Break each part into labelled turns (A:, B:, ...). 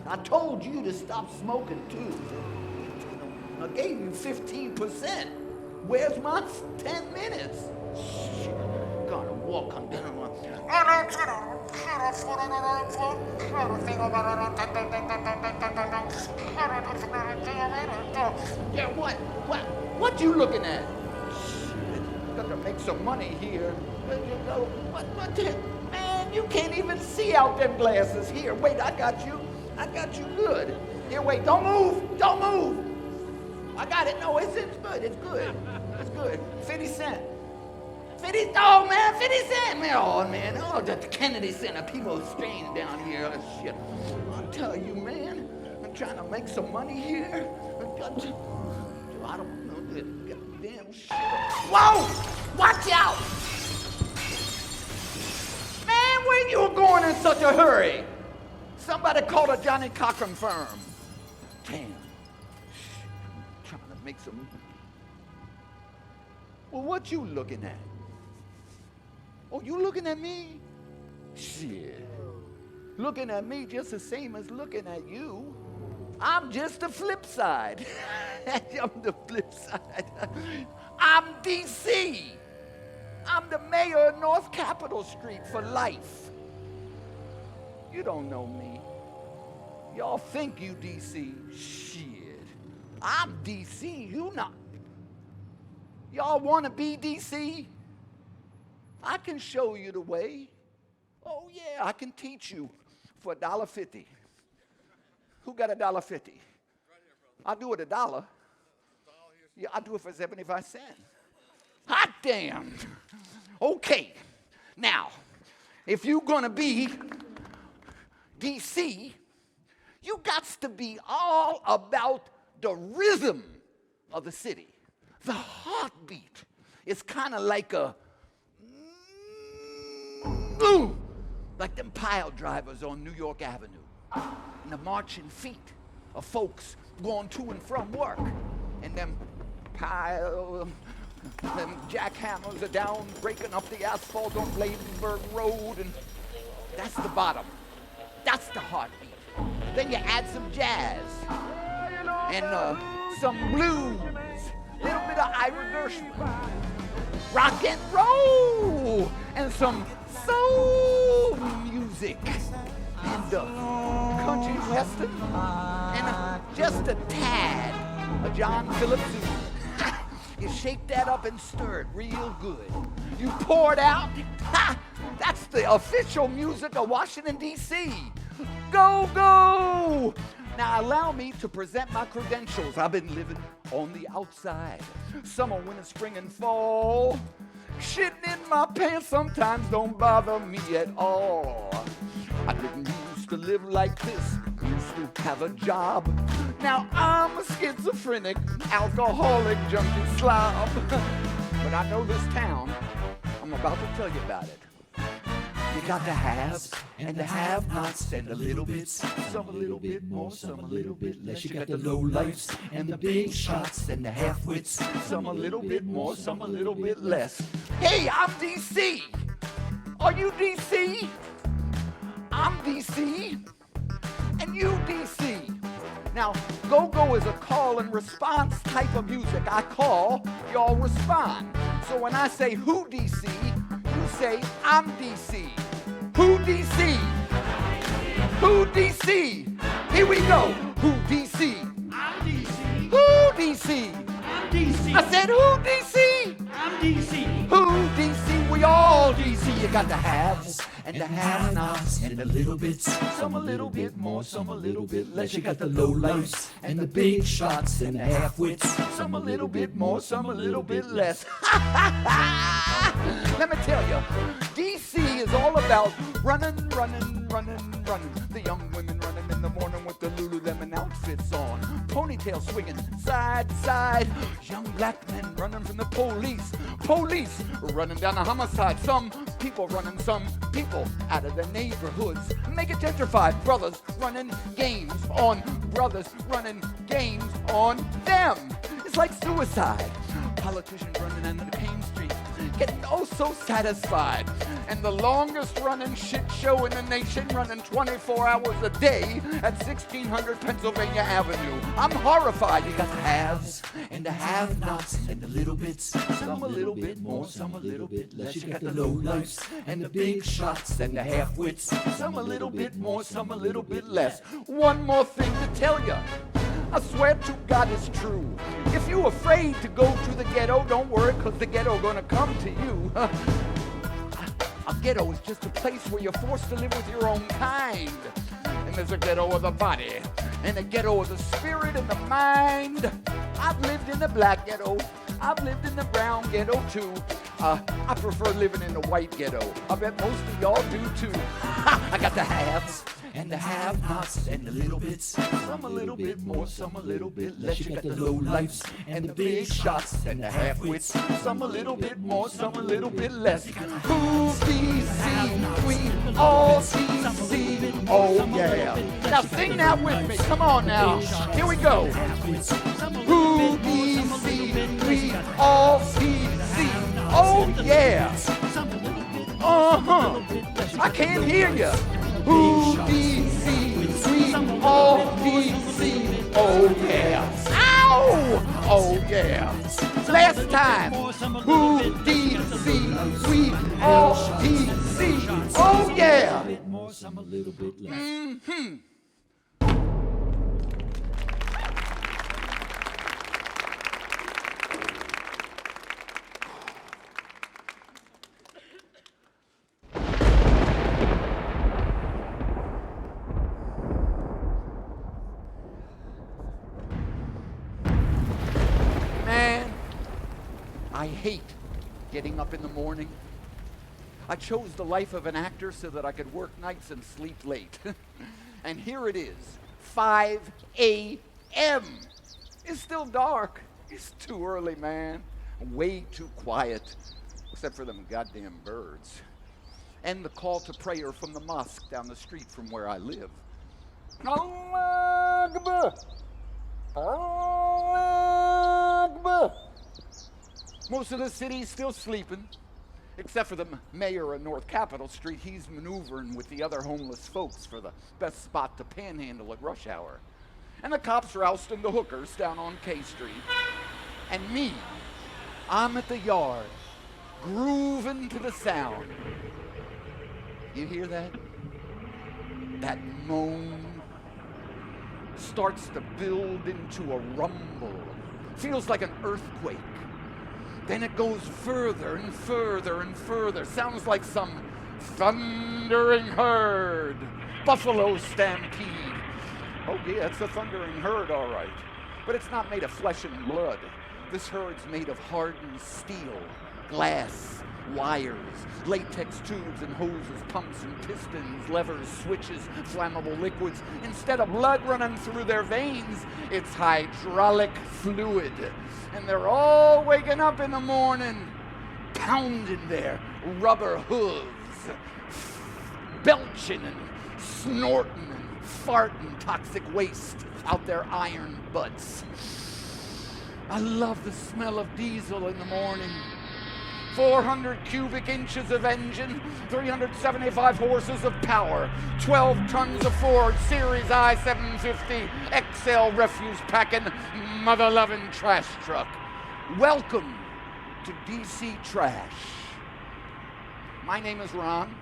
A: I told you to stop smoking too. I gave you 15%. Where's my 10 minutes? Shit, gotta walk on down. Yeah, what you looking at? Shit, gotta make some money here. What the, man, you can't even see out them glasses. Here, wait, I got you good. Here, wait, don't move. I got it, no, it's good, it's good. 50 cents. 50 cents, man. Oh, the Kennedy Center, people staying down here. Oh, shit. I'll tell you, man, I'm trying to make some money here. I don't know this goddamn shit. Whoa! Watch out! Man, where you going in such a hurry? Somebody called a Johnny Cochran firm. Damn. I'm trying to make some. Well, what you looking at? Oh, you looking at me? Shit. Looking at me just the same as looking at you. I'm just the flip side. I'm the flip side. I'm DC. I'm the mayor of North Capitol Street for life. You don't know me. Y'all think you DC. Shit. I'm DC. You not. Y'all want to be DC? I can show you the way. Oh, yeah, I can teach you for $1.50. Who got $1.50? Right here, brother. I'll do it $1. Yeah, I'll do it for 75 cents. Hot damn. Okay. Now, if you're going to be DC, you got to be all about the rhythm of the city. The heartbeat. It's kind of like a like them pile drivers on New York Avenue, and the marching feet of folks going to and from work, and them jackhammers are down breaking up the asphalt on Bladensburg Road, and that's the bottom. That's the heartbeat. Then you add some jazz and some blues, a little bit of Ira Gershwin, rock and roll, and some soul music, and country western, and just a tad of John Philip Sousa. You shake that up and stir it real good. You pour it out. That's the official music of Washington, D.C. Go, go! Now allow me to present my credentials. I've been living on the outside. Summer, winter, spring, and fall. Shitting in my pants sometimes don't bother me at all. I didn't used to live like this. Used to have a job. Now I'm a schizophrenic, alcoholic, junkie slob. But I know this town. I'm about to tell you about it. You got the haves and the have-nots and the little bits. Some a little bit more, some a little bit less. You got the low-lifes and the big shots and the half-wits. Some a little bit more, some a little bit less. Hey, I'm DC. Are you DC? I'm DC. And you DC. Now, go-go is a call and response type of music. I call, y'all respond. So when I say who DC, you say I'm DC. Who DC? Who DC? Here we go. Who DC?
B: I'm DC.
A: Who DC?
B: I'm DC.
A: I said who DC?
B: I'm DC.
A: Who DC? We all DC. You got the haves and the have-nots and the little bits. Some a little bit more, some a little bit less. You got the low-lifes and the big shots and the half-wits. Some a little bit more, some a little bit less. Let me tell you, DC is all about running. The young women running in the morning with the Lululemon outfits on. Ponytail swinging side to side. Young black men running from the police. Police running down a homicide. Some people running some people out of their neighborhoods. Make it gentrified. Brothers running games on brothers running games on them. It's like suicide. Politicians running under the King Street. get oh so satisfied. And the longest running shit show in the nation, running 24 hours a day at 1600 Pennsylvania Avenue. I'm horrified. You got the haves and the have-nots and the little bits. Some a little bit more, some a little bit less. You got the low-lifes and the big shots and the half-wits. Some a little bit more, some a little bit less. One more thing to tell you. I swear to God it's true. If you're afraid to go to the ghetto, don't worry, because the ghetto gonna come to you. A ghetto is just a place where you're forced to live with your own kind. And there's a ghetto of the body, and a ghetto of the spirit and the mind. I've lived in the black ghetto. I've lived in the brown ghetto too. I prefer living in the white ghetto. I bet most of y'all do too. I got the haves and the have-nots and the little bits. Some a little bit more, some a little bit less. You got the low-lifes and the big shots and the half-wits. Some a little bit more, some a little bit less. Who BC? We all BC. Oh yeah. Now sing that with me. Come on now. Here we go. Who BC? We all BC. Oh yeah. I can't hear you. Who BC? We all BC. Oh yeah. Ow! Oh yeah. Last time. Who DC? We all DC. Oh yeah. Mm-hmm. I hate getting up in the morning. I chose the life of an actor so that I could work nights and sleep late. And here it is, 5 a.m. It's still dark. It's too early, man. Way too quiet, except for them goddamn birds. And the call to prayer from the mosque down the street from where I live. Allah Akbar. Allah Akbar. Most of the city's still sleeping, except for the mayor of North Capitol Street. He's maneuvering with the other homeless folks for the best spot to panhandle at rush hour. And the cops are ousting the hookers down on K Street. And me, I'm at the yard, grooving to the sound. You hear that? That moan starts to build into a rumble. Feels like an earthquake. Then it goes further and further and further. Sounds like some thundering herd. Buffalo stampede. Oh yeah, it's a thundering herd, all right. But it's not made of flesh and blood. This herd's made of hardened steel, glass, wires, latex tubes and hoses, pumps and pistons, levers, switches, flammable liquids. Instead of blood running through their veins, it's hydraulic fluid. And they're all waking up in the morning, pounding their rubber hooves, belching and snorting and farting toxic waste out their iron butts. I love the smell of diesel in the morning. 400 cubic inches of engine, 375 horses of power, 12 tons of Ford Series I-750 XL refuse packing, mother-loving trash truck. Welcome to DC Trash. My name is Ron.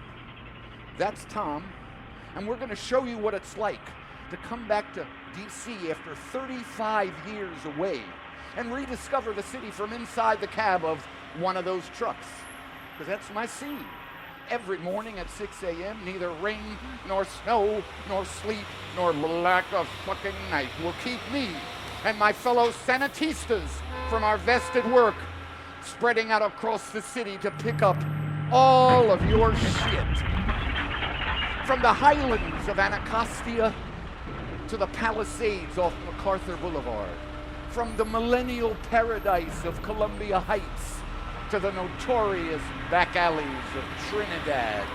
A: That's Tom. And we're going to show you what it's like to come back to DC after 35 years away and rediscover the city from inside the cab of one of those trucks. Because that's my scene. Every morning at 6 a.m., neither rain, nor snow, nor sleet, nor lack of fucking night will keep me and my fellow Sanitistas from our vested work spreading out across the city to pick up all of your shit. From the highlands of Anacostia to the Palisades off MacArthur Boulevard. From the millennial paradise of Columbia Heights to the notorious back alleys of Trinidad.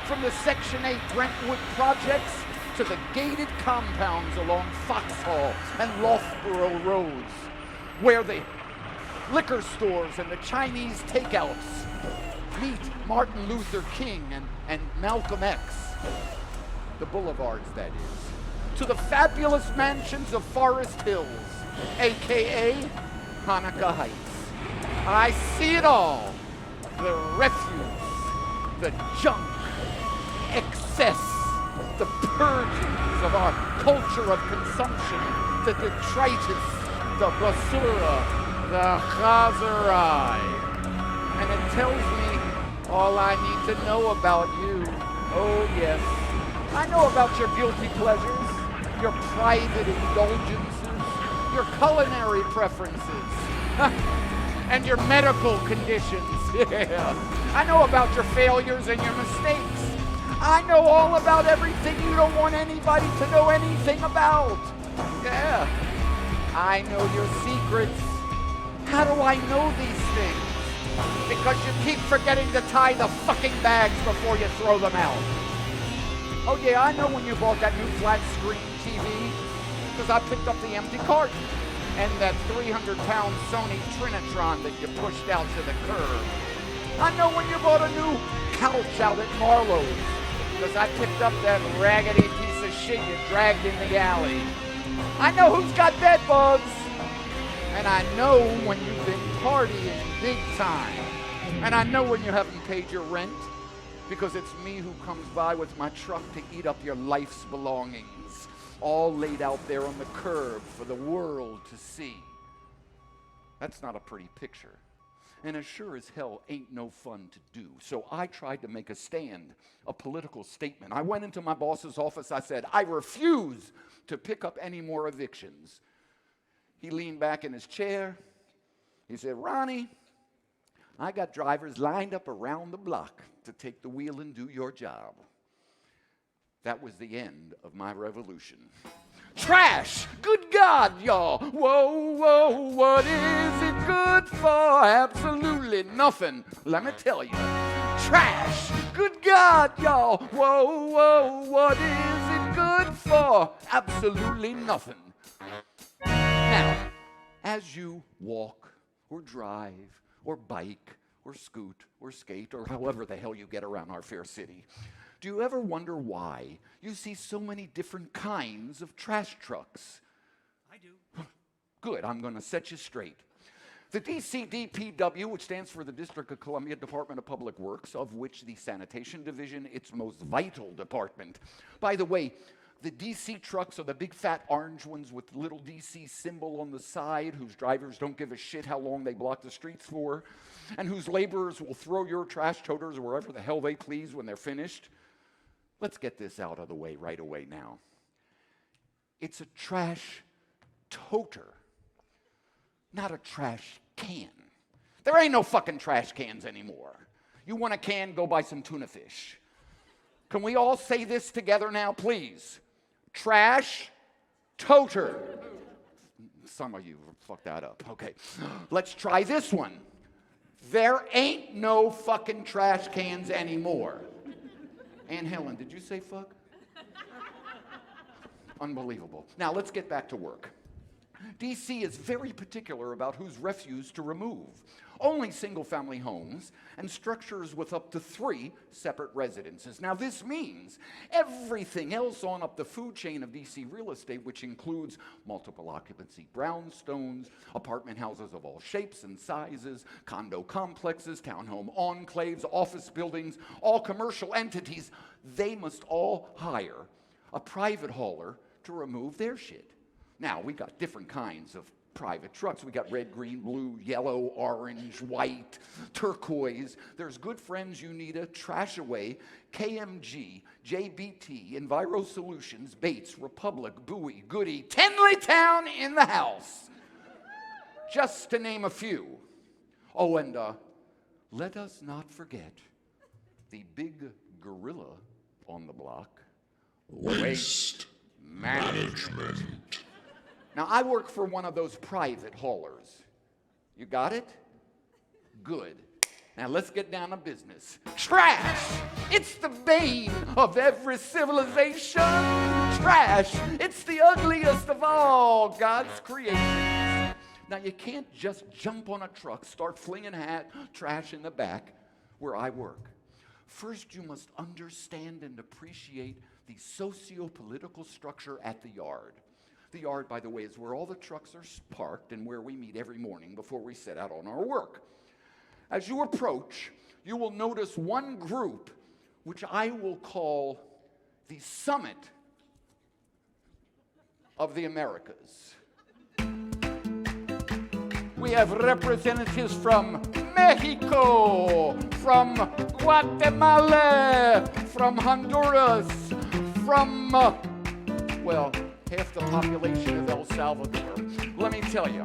A: From the Section 8 Brentwood projects to the gated compounds along Foxhall and Loughborough Roads, where the liquor stores and the Chinese takeouts. Meet Martin Luther King and Malcolm X. The boulevards, that is. To the fabulous mansions of Forest Hills, a.k.a. Hanukkah Heights. I see it all. The refuse, the junk, excess, the purgings of our culture of consumption, the detritus, the basura, the chazarai. And it tells me all I need to know about you. Oh yes, I know about your guilty pleasures, your private indulgences, your culinary preferences, and your medical conditions. Yeah. I know about your failures and your mistakes. I know all about everything you don't want anybody to know anything about. Yeah. I know your secrets. How do I know these things? Because you keep forgetting to tie the fucking bags before you throw them out. Oh yeah, I know when you bought that new flat screen TV, because I picked up the empty carton and that 300-pound Sony Trinitron that you pushed out to the curb. I know when you bought a new couch out at Marlowe's, because I picked up that raggedy piece of shit you dragged in the alley. I know who's got bed bugs, and I know when you've been partying big time, and I know when you haven't paid your rent, because it's me who comes by with my truck to eat up your life's belongings, all laid out there on the curb for the world to see. That's not a pretty picture. And it sure as hell ain't no fun to do. So I tried to make a stand, a political statement. I went into my boss's office. I said, I refuse to pick up any more evictions. He leaned back in his chair. He said, Ronnie, I got drivers lined up around the block to take the wheel and do your job. That was the end of my revolution. Trash! Good God, y'all! Whoa, whoa, what is it good for? Absolutely nothing, let me tell you. Trash! Good God, y'all! Whoa, whoa, what is it good for? Absolutely nothing. Now, as you walk, or drive, or bike, or scoot, or skate, or however the hell you get around our fair city, do you ever wonder why you see so many different kinds of trash trucks?
B: I do.
A: Good, I'm going to set you straight. The DC DPW, which stands for the District of Columbia Department of Public Works, of which the Sanitation Division, its most vital department. By the way, the DC trucks are the big fat orange ones with the little DC symbol on the side, whose drivers don't give a shit how long they block the streets for, and whose laborers will throw your trash toters wherever the hell they please when they're finished. Let's get this out of the way right away now. It's a trash toter, not a trash can. There ain't no fucking trash cans anymore. You want a can, go buy some tuna fish. Can we all say this together now, please? Trash toter. Some of you fucked that up. Okay, let's try this one. There ain't no fucking trash cans anymore. Ann Helen, did you say fuck? Unbelievable. Now let's get back to work. DC is very particular about whose refuse to remove. Only single-family homes and structures with up to 3 separate residences. Now this means everything else on up the food chain of DC real estate, which includes multiple occupancy brownstones, apartment houses of all shapes and sizes, condo complexes, townhome enclaves, office buildings, all commercial entities, they must all hire a private hauler to remove their shit. Now, we got different kinds of private trucks. We got red, green, blue, yellow, orange, white, turquoise. There's Good Friends Unita, Trash Away, KMG, JBT, Enviro Solutions, Bates, Republic, Bowie, Goody, Tenleytown in the house. Just to name a few. Oh, and let us not forget the big gorilla on the block. Waste management. Now, I work for one of those private haulers. You got it? Good. Now, let's get down to business. Trash! It's the bane of every civilization. Trash! It's the ugliest of all God's creations. Now, you can't just jump on a truck, start flinging trash in the back where I work. First, you must understand and appreciate the socio-political structure at the yard. The yard, by the way, is where all the trucks are parked and where we meet every morning before we set out on our work. As you approach, you will notice one group, which I will call the summit of the Americas. We have representatives from Mexico, from Guatemala, from Honduras, from, well, half the population of El Salvador. Let me tell you,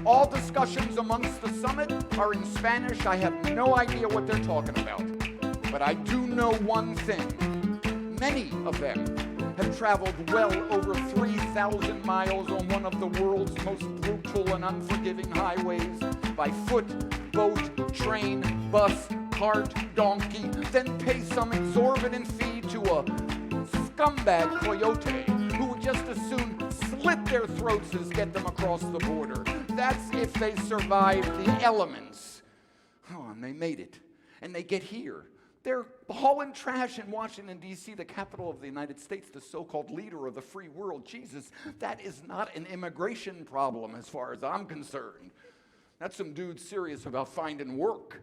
A: all discussions amongst the summit are in Spanish. I have no idea what they're talking about. But I do know one thing. Many of them have traveled well over 3,000 miles on one of the world's most brutal and unforgiving highways by foot, boat, train, bus, cart, donkey, then pay some exorbitant fee to a scumbag coyote who would just as soon slit their throats as get them across the border. That's if they survive the elements. Oh, and they made it. And they get here. They're hauling trash in Washington, D.C., the capital of the United States, the so-called leader of the free world. Jesus, that is not an immigration problem as far as I'm concerned. That's some dude serious about finding work.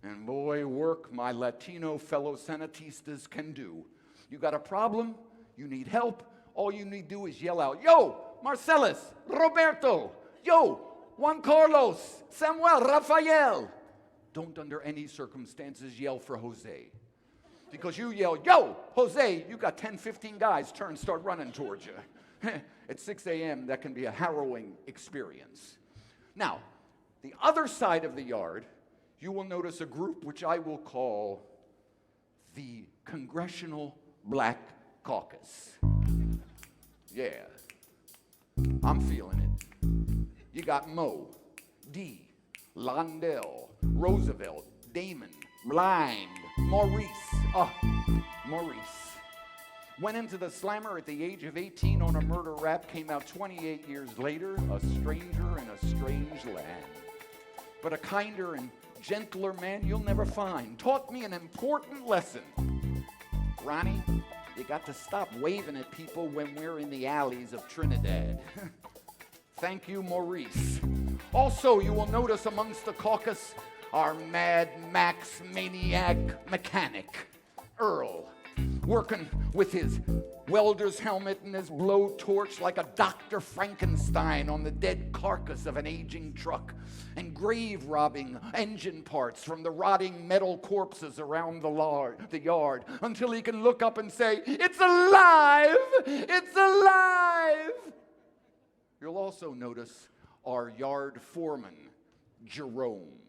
A: And boy, work my Latino fellow Sanatistas can do. You got a problem? You need help? All you need to do is yell out, "Yo, Marcellus, Roberto, yo, Juan Carlos, Samuel, Rafael." Don't under any circumstances yell for Jose. Because you yell, "Yo, Jose," you got 10, 15 guys start running towards you. At 6 a.m., that can be a harrowing experience. Now, the other side of the yard, you will notice a group which I will call the Congressional Black Caucus. Yeah, I'm feeling it. You got Mo, D, Londell, Roosevelt, Damon, Blind, Maurice. Maurice. Went into the slammer at the age of 18 on a murder rap, came out 28 years later, a stranger in a strange land. But a kinder and gentler man you'll never find. Taught me an important lesson. Ronnie, you got to stop waving at people when we're in the alleys of Trinidad. Thank you, Maurice. Also, you will notice amongst the caucus our Mad Max maniac mechanic, Earl, working with his welder's helmet and his blowtorch like a Dr. Frankenstein on the dead carcass of an aging truck, and grave robbing engine parts from the rotting metal corpses around the yard until he can look up and say, "It's alive! It's alive!" You'll also notice our yard foreman, Jerome.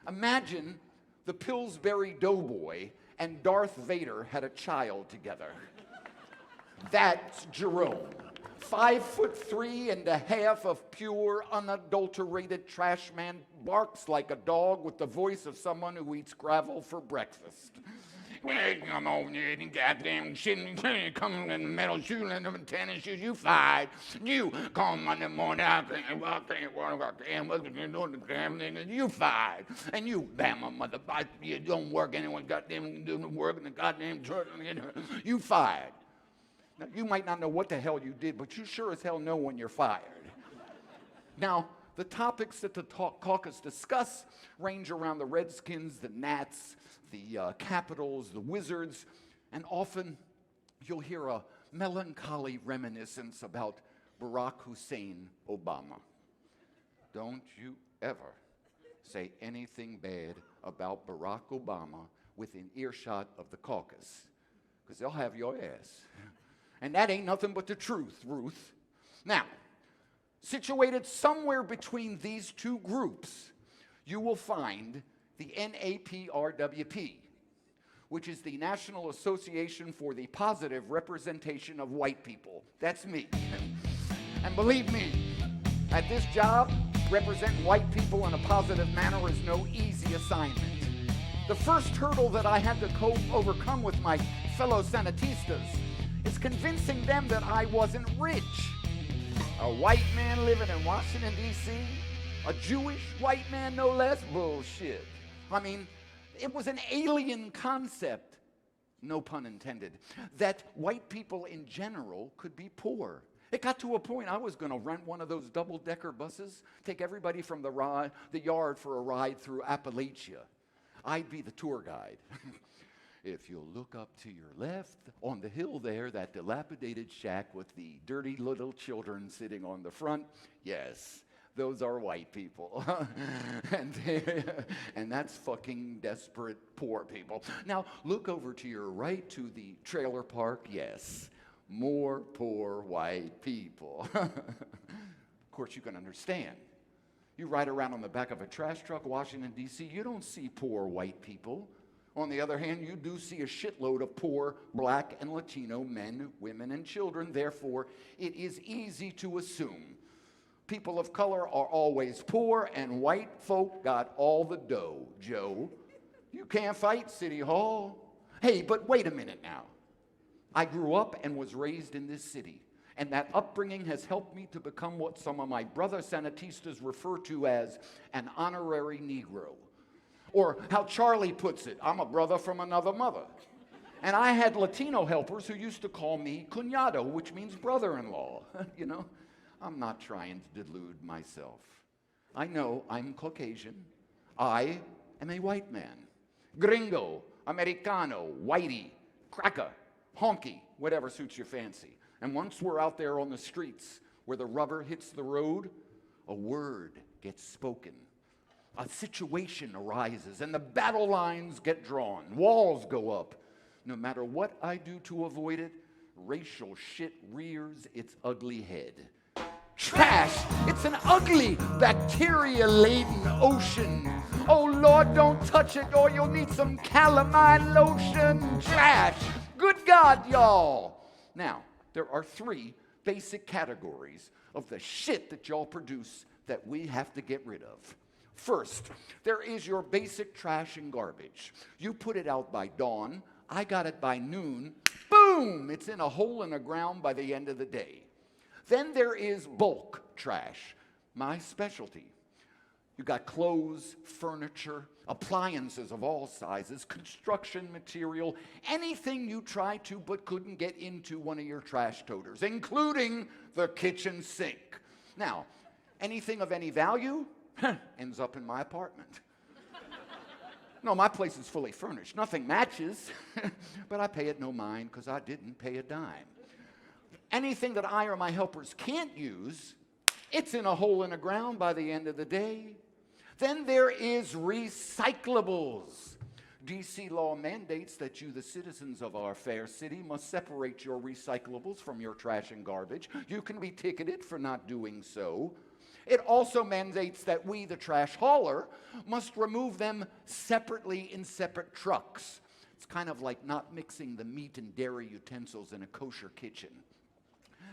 A: Imagine the Pillsbury Doughboy and Darth Vader had a child together. That's Jerome. 5'3.5" of pure, unadulterated trash man, barks like a dog with the voice of someone who eats gravel for breakfast. "Come on, you goddamn shit, come in the metal shoes and them tennis shoes, you fired. You come Monday morning, I can't walk, what you doing, the damn nigga, you fired. And you, Bama mother, you don't work, anyone goddamn doing the work in the goddamn church, you fired." Now, you might not know what the hell you did, but you sure as hell know when you're fired. Now, the topics that the caucus discuss range around the Redskins, the Nats, the Capitals, the Wizards, and often you'll hear a melancholy reminiscence about Barack Hussein Obama. Don't you ever say anything bad about Barack Obama within earshot of the caucus, because they'll have your ass. And that ain't nothing but the truth, Ruth. Now, situated somewhere between these two groups, you will find the NAPRWP, which is the National Association for the Positive Representation of White People. That's me. And believe me, at this job, representing white people in a positive manner is no easy assignment. The first hurdle that I had to overcome with my fellow Sanatistas is convincing them that I wasn't rich. A white man living in Washington, D.C., a Jewish white man, no less? Bullshit. I mean, it was an alien concept, no pun intended, that white people in general could be poor. It got to a point I was going to rent one of those double-decker buses, take everybody from the yard for a ride through Appalachia. I'd be the tour guide. If you'll look up to your left, on the hill there, that dilapidated shack with the dirty little children sitting on the front, yes, those are white people. and that's fucking desperate poor people. Now, look over to your right to the trailer park, yes, more poor white people. Of course, you can understand. You ride around on the back of a trash truck, Washington, D.C., you don't see poor white people. On the other hand, you do see a shitload of poor black and Latino men, women, and children. Therefore, it is easy to assume people of color are always poor and white folk got all the dough, Joe. You can't fight City Hall. Hey, but wait a minute now. I grew up and was raised in this city, and that upbringing has helped me to become what some of my brother Sanatistas refer to as an honorary Negro. Or how Charlie puts it, I'm a brother from another mother. And I had Latino helpers who used to call me cuñado, which means brother-in-law. You know, I'm not trying to delude myself. I know I'm Caucasian. I am a white man. Gringo, Americano, whitey, cracker, honky, whatever suits your fancy. And once we're out there on the streets where the rubber hits the road, a word gets spoken. A situation arises, and the battle lines get drawn. Walls go up. No matter what I do to avoid it, racial shit rears its ugly head. Trash! It's an ugly, bacteria-laden ocean. Oh, Lord, don't touch it, or you'll need some calamine lotion. Trash! Good God, y'all! Now, there are 3 basic categories of the shit that y'all produce that we have to get rid of. First, there is your basic trash and garbage. You put it out by dawn, I got it by noon, boom, it's in a hole in the ground by the end of the day. Then there is bulk trash, my specialty. You got clothes, furniture, appliances of all sizes, construction material, anything you tried to but couldn't get into one of your trash toters, including the kitchen sink. Now, anything of any value ends up in my apartment. No, my place is fully furnished. Nothing matches, but I pay it no mind because I didn't pay a dime. Anything that I or my helpers can't use, it's in a hole in the ground by the end of the day. Then there is recyclables. DC law mandates that you, the citizens of our fair city, must separate your recyclables from your trash and garbage. You can be ticketed for not doing so. It also mandates that we, the trash hauler, must remove them separately in separate trucks. It's kind of like not mixing the meat and dairy utensils in a kosher kitchen.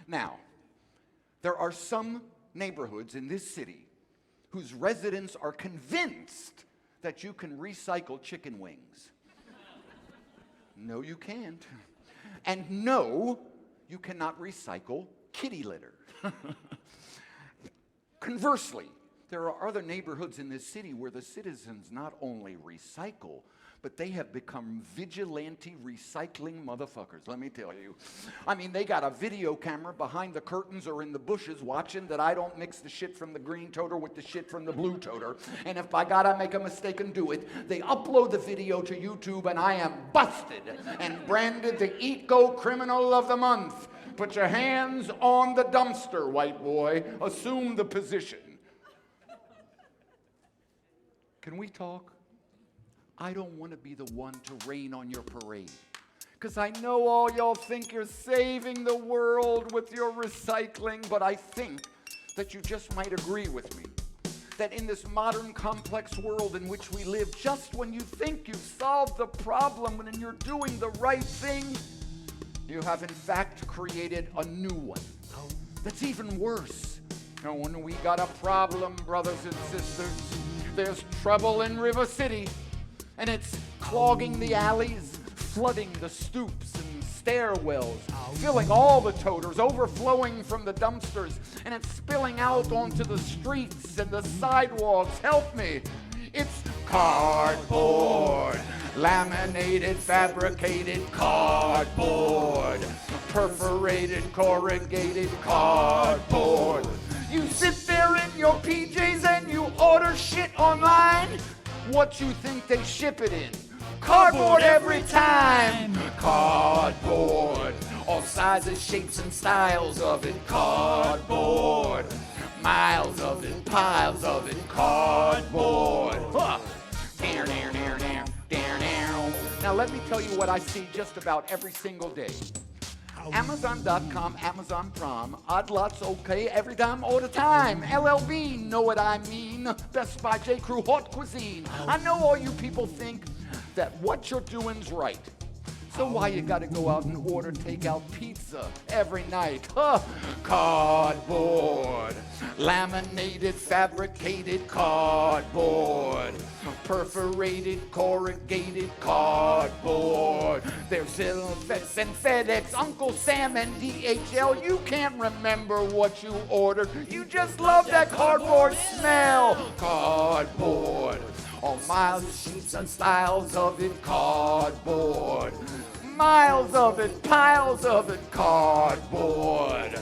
A: Now, there are some neighborhoods in this city whose residents are convinced that you can recycle chicken wings. No, you can't. And no, you cannot recycle kitty litter. Conversely, there are other neighborhoods in this city where the citizens not only recycle, but they have become vigilante recycling motherfuckers, let me tell you. I mean, they got a video camera behind the curtains or in the bushes watching that I don't mix the shit from the green toter with the shit from the blue toter. And if by God I make a mistake and do it, they upload the video to YouTube and I am busted and branded the Eco Criminal of the Month. Put your hands on the dumpster, white boy. Assume the position. Can we talk? I don't want to be the one to rain on your parade. Because I know all y'all think you're saving the world with your recycling, but I think that you just might agree with me that in this modern complex world in which we live, just when you think you've solved the problem and you're doing the right thing, you have in fact created a new one that's even worse. And when we got a problem, brothers and sisters, there's trouble in River City, and it's clogging the alleys, flooding the stoops, and stairwells, filling all the toters, overflowing from the dumpsters, and it's spilling out onto the streets and the sidewalks. Help me. It's cardboard, laminated, fabricated cardboard, perforated, corrugated cardboard. You sit there in your PJs and you order shit online. What you think they ship it in? Cardboard every time. Cardboard, all sizes, shapes, and styles of it. Cardboard, miles of it, piles of it. Cardboard. Huh. Now let me tell you what I see just about every single day. Amazon.com, Amazon Prime, Odd Lots, okay, every time, all the time. LLB, know what I mean. Best Buy, J. Crew, Haute Cuisine. I know all you people think that what you're doing's right. So why you gotta go out and order takeout pizza every night? Huh? Cardboard, laminated, fabricated cardboard, perforated, corrugated cardboard. There's Silvex and FedEx, Uncle Sam and DHL. You can't remember what you ordered. You just love that cardboard smell. Cardboard, all miles, sheets, and styles of it. Cardboard. Miles of it, piles of it, cardboard.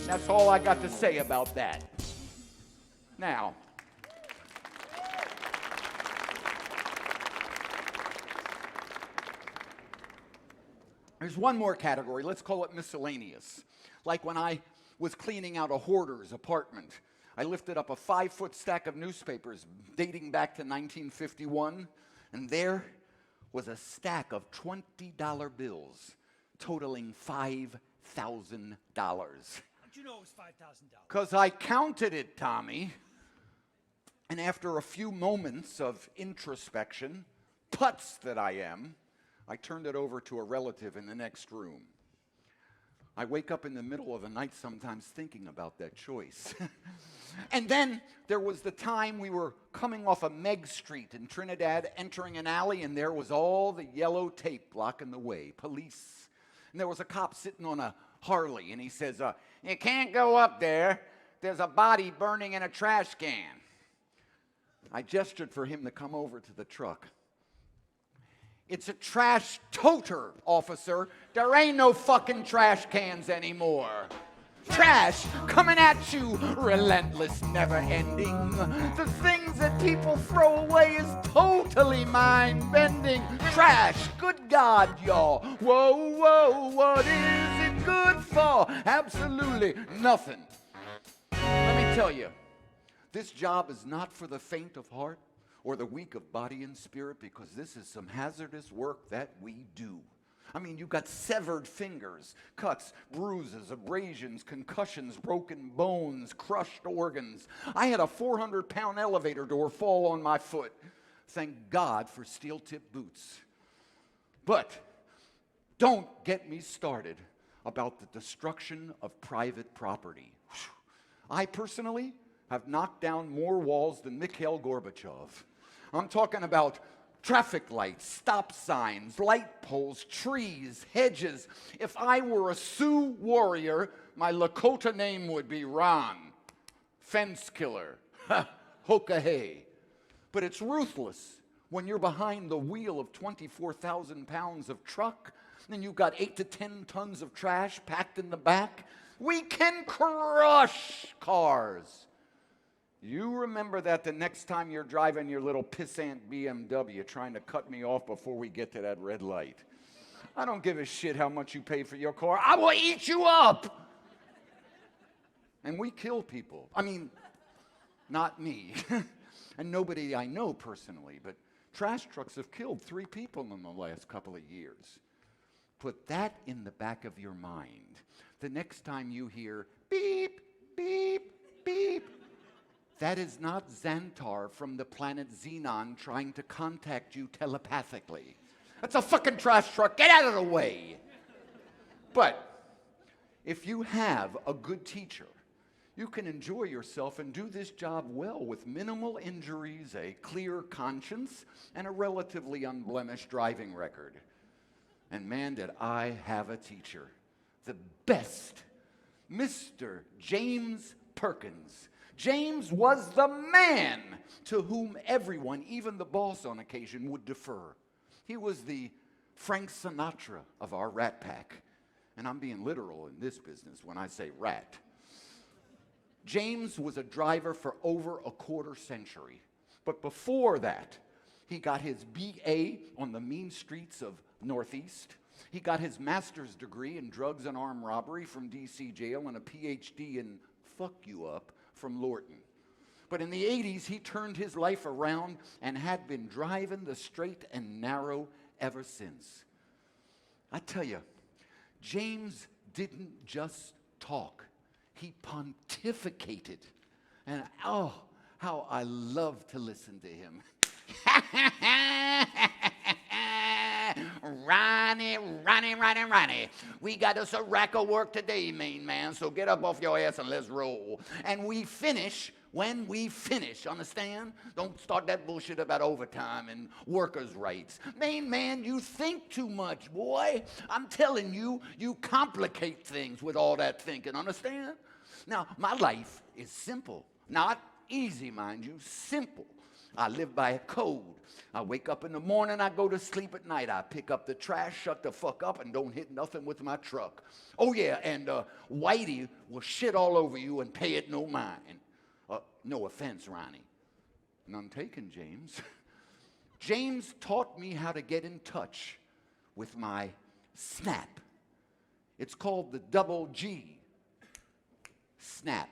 A: That's all I got to say about that. Now, there's one more category. Let's call it miscellaneous. Like when I was cleaning out a hoarder's apartment, I lifted up a 5-foot stack of newspapers dating back to 1951. And there was a stack of $20 bills totaling $5,000.
B: How'd you know it was $5,000?
A: Because I counted it, Tommy. And after a few moments of introspection, putz that I am, I turned it over to a relative in the next room. I wake up in the middle of the night sometimes thinking about that choice. And then there was the time we were coming off of Meg Street in Trinidad, entering an alley, and there was all the yellow tape blocking the way, police. And there was a cop sitting on a Harley, and he says, you can't go up there. There's a body burning in a trash can. I gestured for him to come over to the truck. It's a trash toter, officer. There ain't no fucking trash cans anymore. Trash coming at you, relentless, never-ending. The things that people throw away is totally mind-bending. Trash, good God, y'all. Whoa, whoa, what is it good for? Absolutely nothing. Let me tell you, this job is not for the faint of heart or the weak of body and spirit, because this is some hazardous work that we do. I mean, you've got severed fingers, cuts, bruises, abrasions, concussions, broken bones, crushed organs. I had a 400-pound elevator door fall on my foot. Thank God for steel-tipped boots. But don't get me started about the destruction of private property. I personally have knocked down more walls than Mikhail Gorbachev. I'm talking about traffic lights, stop signs, light poles, trees, hedges. If I were a Sioux warrior, my Lakota name would be Ron. Fence killer. Hokahey. But it's ruthless when you're behind the wheel of 24,000 pounds of truck, and you've got 8 to 10 tons of trash packed in the back. We can crush cars. You remember that the next time you're driving your little pissant BMW trying to cut me off before we get to that red light. I don't give a shit how much you pay for your car. I will eat you up. And we kill people. I mean, not me. And nobody I know personally, but trash trucks have killed 3 people in the last couple of years. Put that in the back of your mind. The next time you hear beep, beep, beep, that is not Xantar from the planet Xenon trying to contact you telepathically. That's a fucking trash truck. Get out of the way. But if you have a good teacher, You can enjoy yourself and do this job well with minimal injuries, a clear conscience, and a relatively unblemished driving record. And man, did I have a teacher. The best, Mr. James Perkins. James was the man to whom everyone, even the boss on occasion, would defer. He was the Frank Sinatra of our rat pack. And I'm being literal in this business when I say rat. James was a driver for over a quarter century. But before that, he got his BA on the mean streets of Northeast. He got his master's degree in drugs and armed robbery from D.C. jail and a PhD in fuck you up from Lorton. But in the 80s, he turned his life around and had been driving the straight and narrow ever since. I tell you, James didn't just talk. He pontificated. And oh, how I love to listen to him. Ronnie. We got us a rack of work today, main man, so get up off your ass and let's roll. And we finish when we finish, understand? Don't start that bullshit about overtime and workers' rights. Main man, you think too much, boy. I'm telling you, you complicate things with all that thinking, understand? Now, my life is simple. Not easy, mind you, simple. I live by a code. I wake up in the morning, I go to sleep at night. I pick up the trash, shut the fuck up, and don't hit nothing with my truck. Oh yeah, and Whitey will shit all over you and pay it no mind. No offense, Ronnie. None taken, James. James taught me how to get in touch with my snap. It's called the double G. Snap.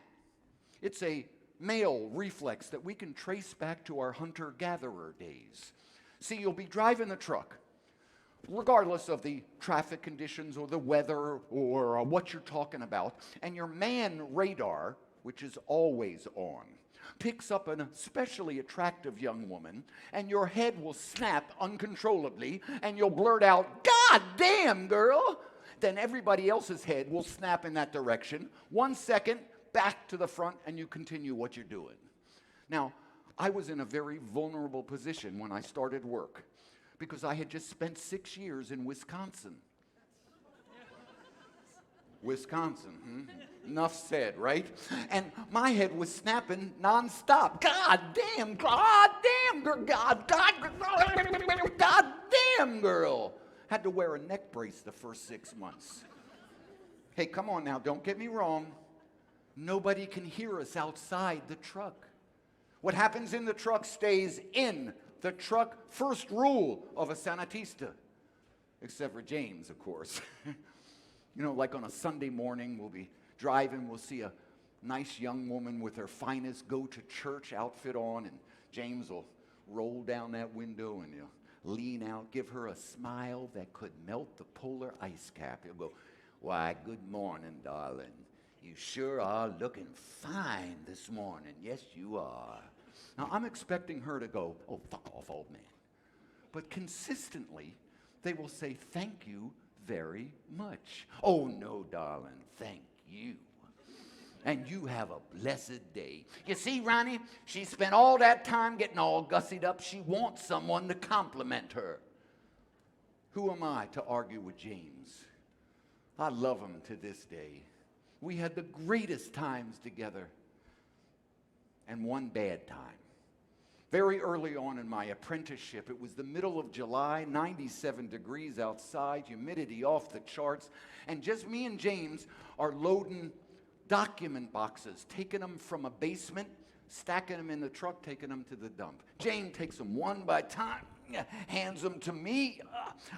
A: It's a male reflex that we can trace back to our hunter-gatherer days. See, you'll be driving the truck, regardless of the traffic conditions or the weather or what you're talking about, and your man radar, which is always on, picks up an especially attractive young woman, and your head will snap uncontrollably, and you'll blurt out, "God damn, girl!" Then everybody else's head will snap in that direction. 1 second, back to the front, and you continue what you're doing. Now, I was in a very vulnerable position when I started work because I had just spent 6 years in Wisconsin. Wisconsin, Enough said, right? And my head was snapping nonstop. God damn, God damn, girl. Had to wear a neck brace the first 6 months. Hey, come on now, don't get me wrong. Nobody can hear us outside the truck. What happens in the truck stays in the truck. First rule of a sanitista. Except for James, of course. You know, like on a Sunday morning, we'll be driving, we'll see a nice young woman with her finest go-to-church outfit on, and James will roll down that window and he'll lean out, give her a smile that could melt the polar ice cap. He'll go, "Why, good morning, darling. You sure are looking fine this morning. Yes, you are." Now, I'm expecting her to go, "Oh, fuck off, old man." But consistently, they will say, "Thank you very much." "Oh, no, darling, thank you. And you have a blessed day." You see, Ronnie, she spent all that time getting all gussied up. She wants someone to compliment her. Who am I to argue with James? I love him to this day. We had the greatest times together, and one bad time. Very early on in my apprenticeship, it was the middle of July, 97 degrees outside, humidity off the charts, and just me and James are loading document boxes, taking them from a basement, stacking them in the truck, taking them to the dump. James takes them one by time, hands them to me.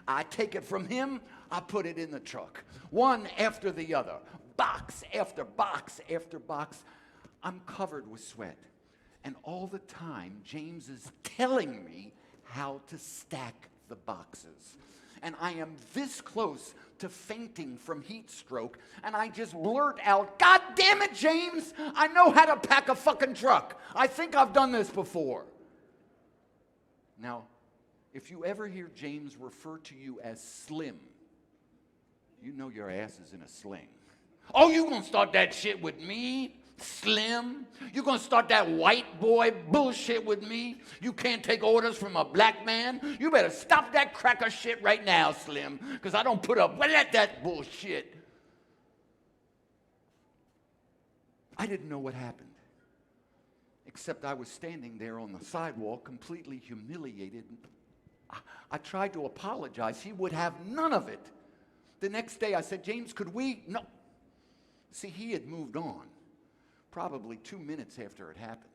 A: I take it from him, I put it in the truck. One after the other, box after box after box. I'm covered with sweat. And all the time, James is telling me how to stack the boxes. And I am this close to fainting from heat stroke, and I just blurt out, "God damn it, James! I know how to pack a fucking truck. I think I've done this before." Now, if you ever hear James refer to you as slim, you know your ass is in a sling. "Oh, you gonna start that shit with me? Slim, you gonna start that white boy bullshit with me? You can't take orders from a black man? You better stop that cracker shit right now, Slim, because I don't put up with that bullshit. I didn't know what happened, except I was standing there on the sidewalk, completely humiliated. I tried to apologize. He would have none of it. The next day I said, James, could we? No. See, he had moved on. Probably 2 minutes after it happened.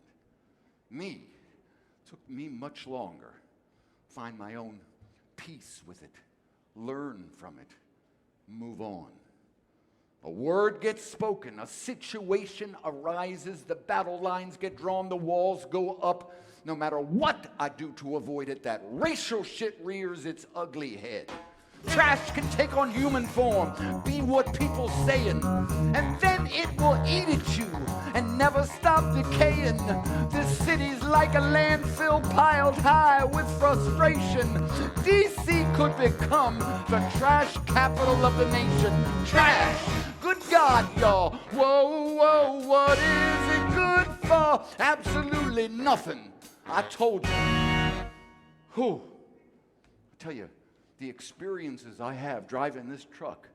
A: Took me much longer. Find my own peace with it. Learn from it. Move on. A word gets spoken. A situation arises. The battle lines get drawn. The walls go up. No matter what I do to avoid it, that racial shit rears its ugly head. Trash can take on human form, be what people saying, and then it will eat at you and never stop decaying. This city's like a landfill piled high with frustration. DC could become the trash capital of the nation. Trash! Good God, y'all. Whoa, whoa, what is it good for? Absolutely nothing. I told you. I tell you, the experiences I have driving this truck,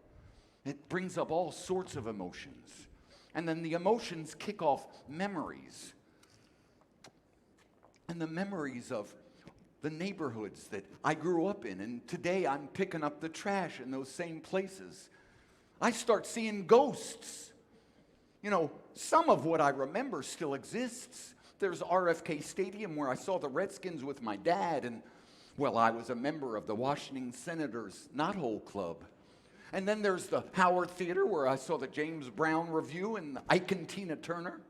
A: it brings up all sorts of emotions. And then the emotions kick off memories. And the memories of the neighborhoods that I grew up in. And today I'm picking up the trash in those same places. I start seeing ghosts. You know, some of what I remember still exists. There's RFK Stadium where I saw the Redskins with my dad, and well, I was a member of the Washington Senators Knothole Club. And then there's the Howard Theater where I saw the James Brown Review and Ike and Tina Turner.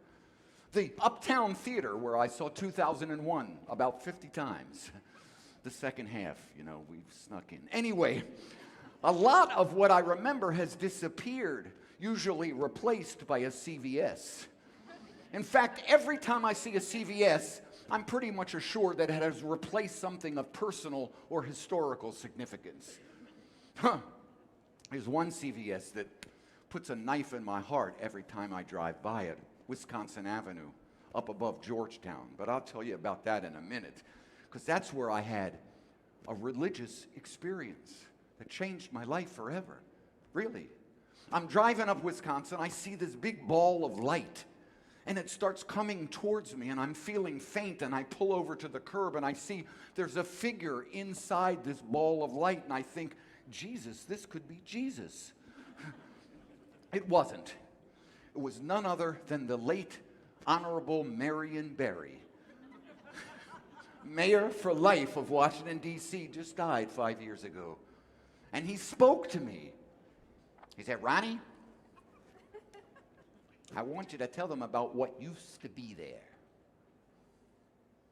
A: The Uptown Theater where I saw 2001 about 50 times. The second half, you know, we've snuck in. Anyway, a lot of what I remember has disappeared, usually replaced by a CVS. In fact, every time I see a CVS, I'm pretty much assured that it has replaced something of personal or historical significance. There's one CVS that puts a knife in my heart every time I drive by it, Wisconsin Avenue, up above Georgetown. But I'll tell you about that in a minute, because that's where I had a religious experience that changed my life forever, really. I'm driving up Wisconsin, I see this big ball of light. And it starts coming towards me, and I'm feeling faint, and I pull over to the curb, and I see there's a figure inside this ball of light, and I think, Jesus, this could be Jesus. It wasn't. It was none other than the late Honorable Marion Barry. Mayor for life of Washington, D.C., just died 5 years ago. And he spoke to me. He said, Ronnie, I want you to tell them about what used to be there.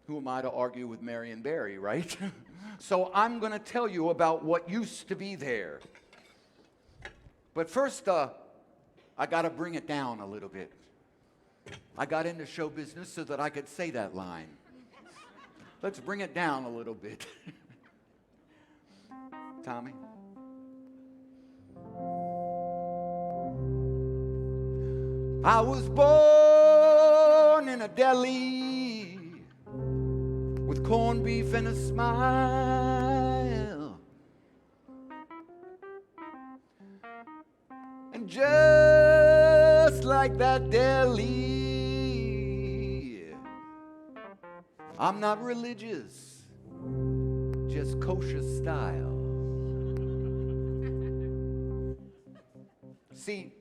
A: Who am I to argue with Marion Barry, right? So I'm going to tell you about what used to be there. But first, I got to bring it down a little bit. I got into show business so that I could say that line. Let's bring it down a little bit. Tommy? I was born in a deli with corned beef and a smile. And just like that deli, I'm not religious, just kosher style. See,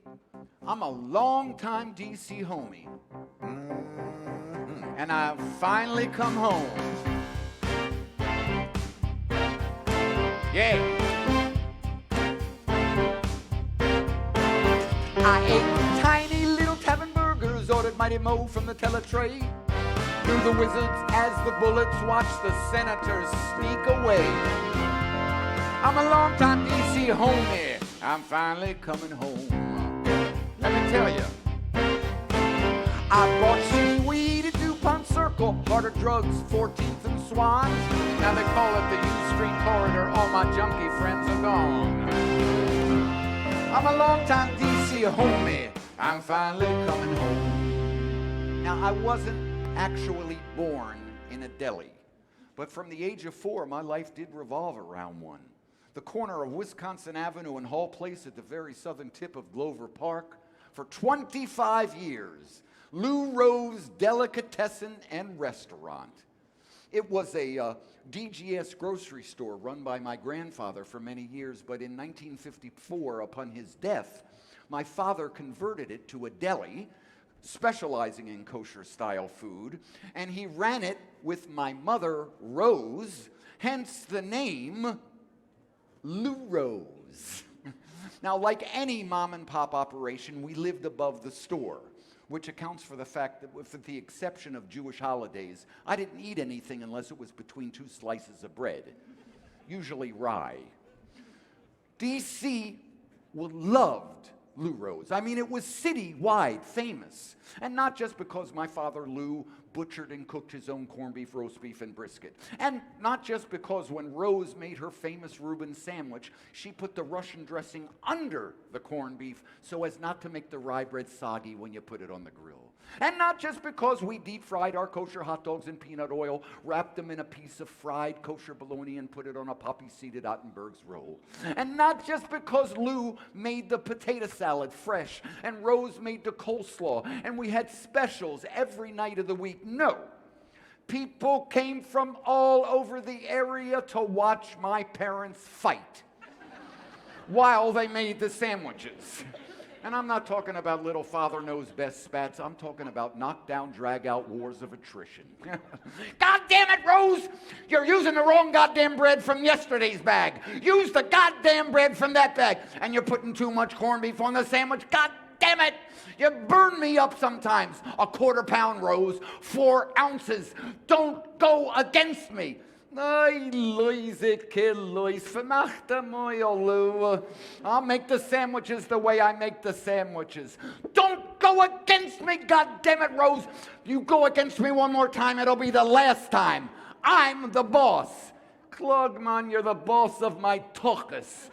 A: I'm a long-time D.C. homie, and I've finally come home. Yeah. I ate tiny little tavern burgers, ordered Mighty Mo from the teletray. Through the wizards as the bullets watched the senators sneak away. I'm a long-time D.C. homie, I'm finally coming home. Let me tell you, I bought seaweed at DuPont Circle, harder drugs, 14th and Swan. Now they call it the U Street corridor, all my junkie friends are gone. I'm a long-time D.C. homie, I'm finally coming home. Now, I wasn't actually born in a deli, but from the age of 4, my life did revolve around one. The corner of Wisconsin Avenue and Hall Place at the very southern tip of Glover Park. For 25 years, Lou Rose Delicatessen and Restaurant. It was a DGS grocery store run by my grandfather for many years, but in 1954, upon his death, my father converted it to a deli, specializing in kosher-style food, and he ran it with my mother, Rose, hence the name Lou Rose. Now, like any mom-and-pop operation, we lived above the store, which accounts for the fact that, with the exception of Jewish holidays, I didn't eat anything unless it was between 2 slices of bread, usually rye. D.C. loved Lou Rose. I mean, it was city-wide famous. And not just because my father Lou butchered and cooked his own corned beef, roast beef, and brisket. And not just because when Rose made her famous Reuben sandwich, she put the Russian dressing under the corned beef so as not to make the rye bread soggy when you put it on the grill. And not just because we deep-fried our kosher hot dogs in peanut oil, wrapped them in a piece of fried kosher bologna, and put it on a poppy-seeded Ottenberg's roll. And not just because Lou made the potato salad fresh, and Rose made the coleslaw, and we had specials every night of the week. No. People came from all over the area to watch my parents fight while they made the sandwiches. And I'm not talking about little father knows best spats. I'm talking about knockdown, drag-out wars of attrition. God damn it, Rose! You're using the wrong goddamn bread from yesterday's bag. Use the goddamn bread from that bag. And you're putting too much corned beef on the sandwich. God damn it! You burn me up sometimes. A quarter-pound, Rose. 4 ounces. Don't go against me. I'll make the sandwiches the way I make the sandwiches. Don't go against me, goddammit, Rose. You go against me one more time, it'll be the last time. I'm the boss. Klugman, you're the boss of my tuchus.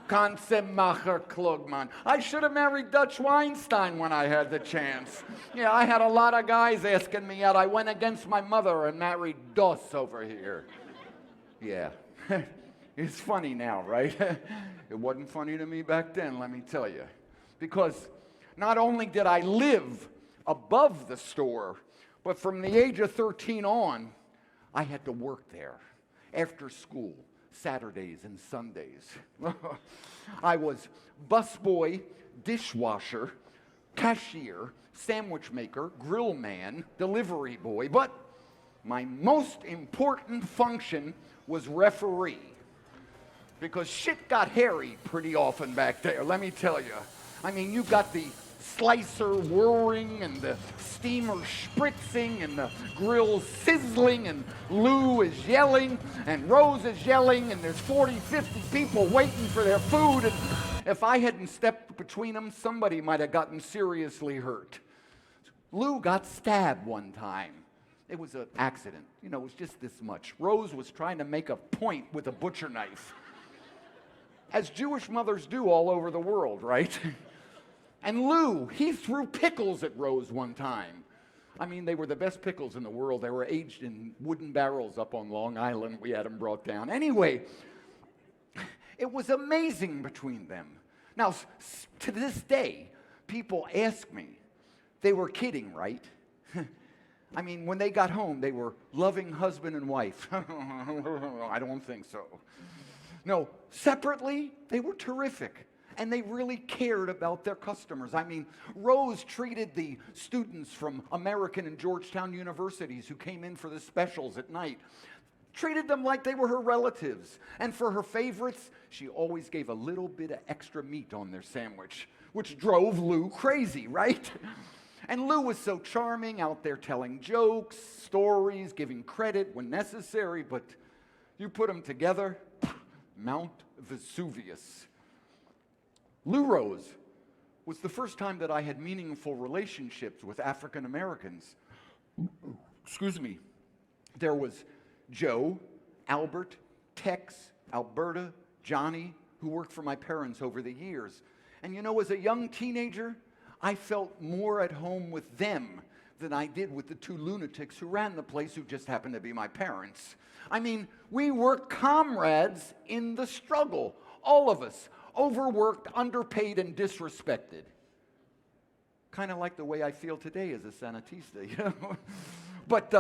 A: Kanzemacher Klugman. I should have married Dutch Weinstein when I had the chance. Yeah, I had a lot of guys asking me out. I went against my mother and married Doss over here. Yeah. It's funny now, right? It wasn't funny to me back then, let me tell you. Because not only did I live above the store, but from the age of 13 on, I had to work there after school. Saturdays and Sundays. I was busboy, dishwasher, cashier, sandwich maker, grill man, delivery boy, but my most important function was referee. Because shit got hairy pretty often back there, let me tell you. I mean, you got the slicer whirring and the steamer spritzing and the grill sizzling, and Lou is yelling and Rose is yelling, and there's 40, 50 people waiting for their food, and if I hadn't stepped between them, somebody might have gotten seriously hurt. Lou got stabbed one time. It was an accident. You know, it was just this much. Rose was trying to make a point with a butcher knife, as Jewish mothers do all over the world, right? And Lou, he threw pickles at Rose one time. I mean, they were the best pickles in the world. They were aged in wooden barrels up on Long Island. We had them brought down. Anyway, it was amazing between them. Now, to this day, people ask me, they were kidding, right? I mean, when they got home, they were loving husband and wife. I don't think so. No, separately, they were terrific. And they really cared about their customers. I mean, Rose treated the students from American and Georgetown universities who came in for the specials at night, treated them like they were her relatives. And for her favorites, she always gave a little bit of extra meat on their sandwich, which drove Lou crazy, right? And Lou was so charming, out there telling jokes, stories, giving credit when necessary, but you put them together, Mount Vesuvius. Lou Rose was the first time that I had meaningful relationships with African Americans. Excuse me. There was Joe, Albert, Tex, Alberta, Johnny, who worked for my parents over the years. And you know, as a young teenager, I felt more at home with them than I did with the two lunatics who ran the place, who just happened to be my parents. I mean, we were comrades in the struggle, all of us, overworked, underpaid, and disrespected. Kind of like the way I feel today as a sanitista, you know? But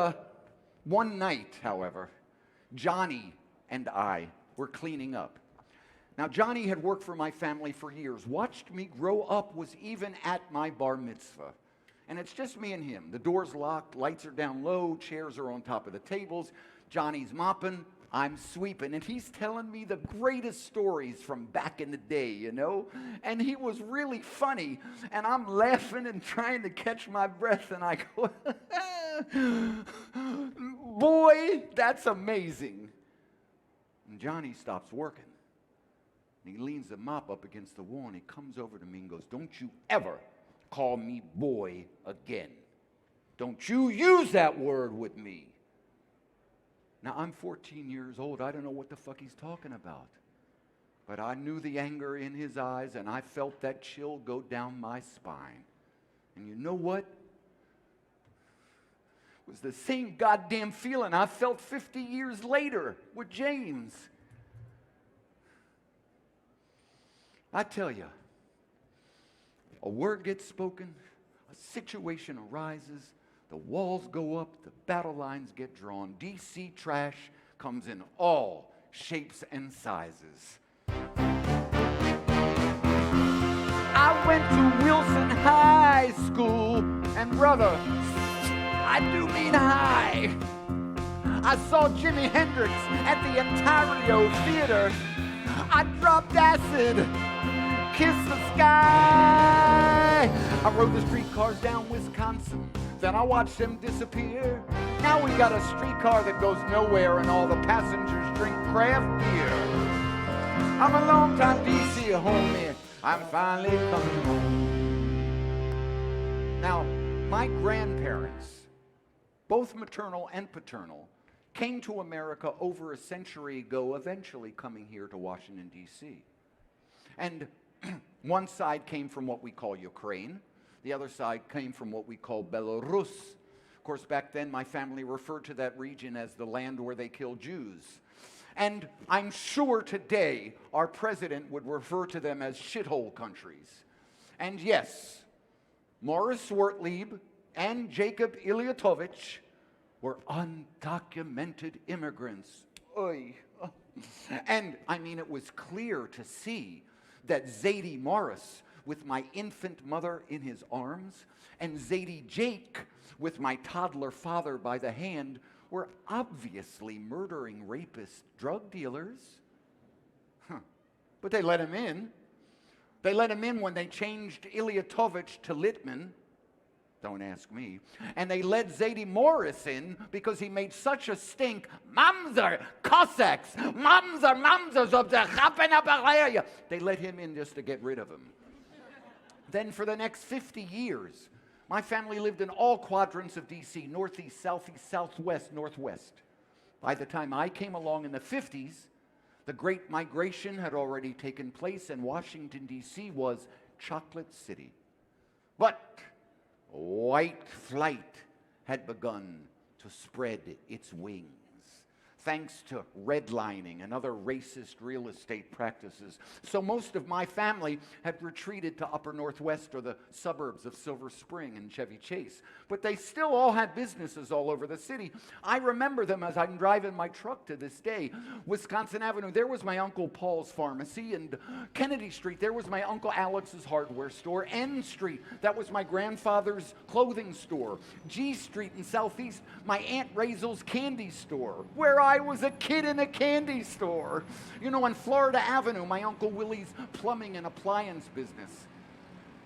A: one night, however, Johnny and I were cleaning up. Now, Johnny had worked for my family for years, watched me grow up, was even at my bar mitzvah. And it's just me and him. The door's locked, lights are down low, chairs are on top of the tables. Johnny's mopping, I'm sweeping, and he's telling me the greatest stories from back in the day, you know? And he was really funny, and I'm laughing and trying to catch my breath, and I go, boy, that's amazing. And Johnny stops working. And he leans the mop up against the wall, and he comes over to me and goes, don't you ever call me boy again. Don't you use that word with me. Now, I'm 14 years old. I don't know what the fuck he's talking about. But I knew the anger in his eyes, and I felt that chill go down my spine. And you know what? It was the same goddamn feeling I felt 50 years later with James. I tell you, a word gets spoken, a situation arises, the walls go up, the battle lines get drawn. DC trash comes in all shapes and sizes. I went to Wilson High School, and brother, I do mean high. I saw Jimi Hendrix at the Ontario Theater. I dropped acid, kissed the sky. I rode the streetcars down Wisconsin. Then I watched them disappear. Now we got a streetcar that goes nowhere, and all the passengers drink craft beer. I'm a long-time DC homie. I'm finally coming home. Now, my grandparents, both maternal and paternal, came to America over a century ago, eventually coming here to Washington, D.C. And one side came from what we call Ukraine. The other side came from what we call Belarus. Of course, back then, my family referred to that region as the land where they killed Jews. And I'm sure today our president would refer to them as shithole countries. And yes, Morris Swartlieb and Jacob Ilyatovich were undocumented immigrants. Oy. And I mean, it was clear to see that Zadie Morris, with my infant mother in his arms, and Zadie Jake, with my toddler father by the hand, were obviously murdering rapist drug dealers. But they let him in. They let him in when they changed Ilyatovich to Litman. Don't ask me. And they let Zadie Morris in because he made such a stink. Mamzer, Cossacks, Mamzers of the Chapanabaraya. They let him in just to get rid of him. Then for the next 50 years, my family lived in all quadrants of D.C., northeast, southeast, southwest, northwest. By the time I came along in the 50s, the Great Migration had already taken place, and Washington, D.C. was Chocolate City. But white flight had begun to spread its wings, thanks to redlining and other racist real estate practices. So most of my family had retreated to Upper Northwest or the suburbs of Silver Spring and Chevy Chase. But they still all had businesses all over the city. I remember them as I'm driving my truck to this day. Wisconsin Avenue, there was my Uncle Paul's Pharmacy, and Kennedy Street, there was my Uncle Alex's hardware store. N Street, that was my grandfather's clothing store. G Street in Southeast, my Aunt Raisel's candy store, where I was a kid in a candy store. You know, on Florida Avenue, my Uncle Willie's plumbing and appliance business.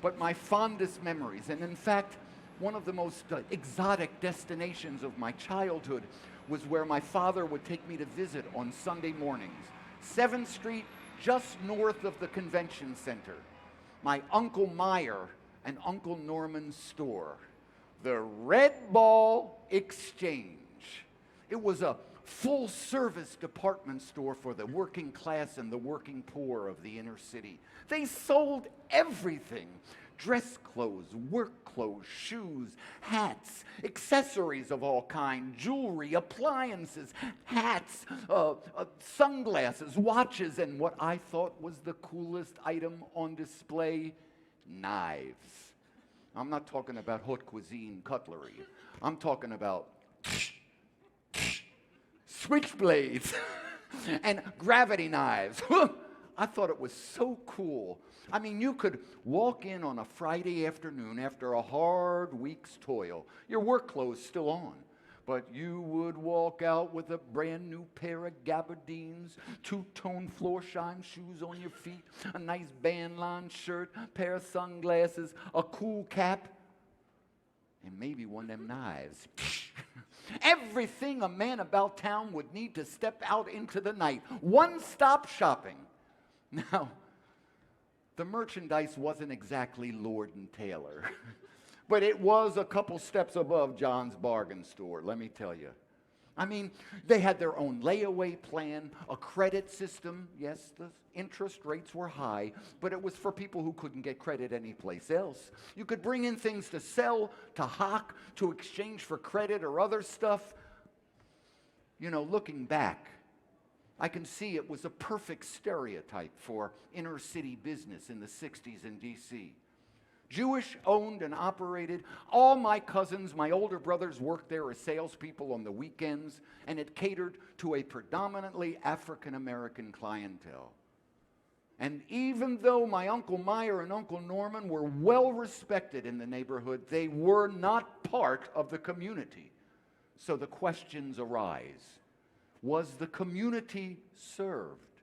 A: But my fondest memories, and in fact, one of the most exotic destinations of my childhood, was where my father would take me to visit on Sunday mornings. 7th Street, just north of the convention center. My Uncle Meyer and Uncle Norman's store. The Red Ball Exchange. It was a full-service department store for the working class and the working poor of the inner city. They sold everything. dress clothes, work clothes, shoes, hats, accessories of all kind, jewelry, appliances, hats, sunglasses, watches, and what I thought was the coolest item on display, knives. I'm not talking about haute cuisine cutlery. I'm talking about switchblades and gravity knives. I thought it was so cool. I mean, you could walk in on a Friday afternoon after a hard week's toil, your work clothes still on, but you would walk out with a brand new pair of gabardines, two-tone floor shine shoes on your feet, a nice band-line shirt, pair of sunglasses, a cool cap, and maybe one of them knives. Everything a man about town would need to step out into the night. One-stop shopping. Now, the merchandise wasn't exactly Lord and Taylor, but it was a couple steps above John's bargain store, let me tell you. I mean, they had their own layaway plan, a credit system. Yes, the interest rates were high, but it was for people who couldn't get credit anyplace else. You could bring in things to sell, to hawk, to exchange for credit or other stuff. You know, looking back, I can see it was a perfect stereotype for inner city business in the 60s in D.C. Jewish owned and operated. All my cousins, my older brothers worked there as salespeople on the weekends, and it catered to a predominantly African-American clientele. And even though my Uncle Meyer and Uncle Norman were well respected in the neighborhood, they were not part of the community. So the questions arise. Was the community served?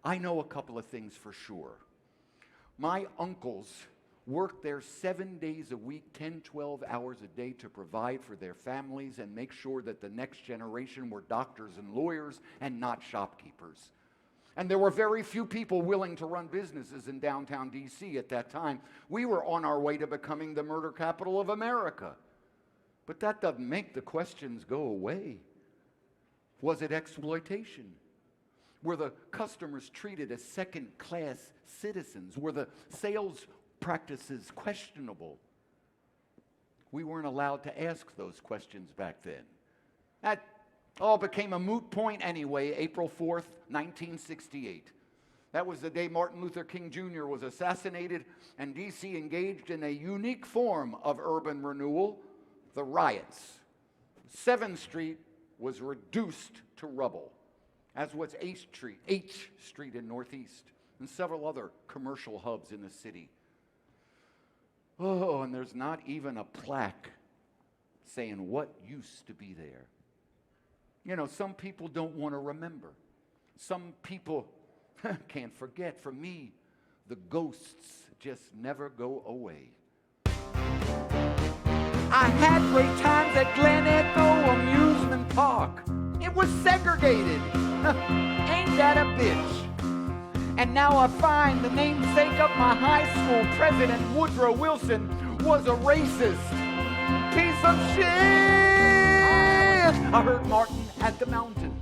A: I know a couple of things for sure. My uncles worked there 7 days a week, 10, 12 hours a day to provide for their families and make sure that the next generation were doctors and lawyers and not shopkeepers. And there were very few people willing to run businesses in downtown D.C. at that time. We were on our way to becoming the murder capital of America. But that doesn't make the questions go away. Was it exploitation? Were the customers treated as second-class citizens? Were the sales practices questionable? We weren't allowed to ask those questions back then. That all became a moot point anyway, April 4th, 1968. That was the day Martin Luther King Jr. was assassinated, and D.C. engaged in a unique form of urban renewal, the riots. 7th Street was reduced to rubble, as was H Street in Northeast, and several other commercial hubs in the city. Oh, and there's not even a plaque saying what used to be there. You know, some people don't want to remember. Some people can't forget. For me, the ghosts just never go away. I had great times at Glen Echo Amusement Park. It was segregated. Ain't that a bitch? And now I find the namesake of my high school president, Woodrow Wilson, was a racist piece of shit. I heard Martin at the mountain.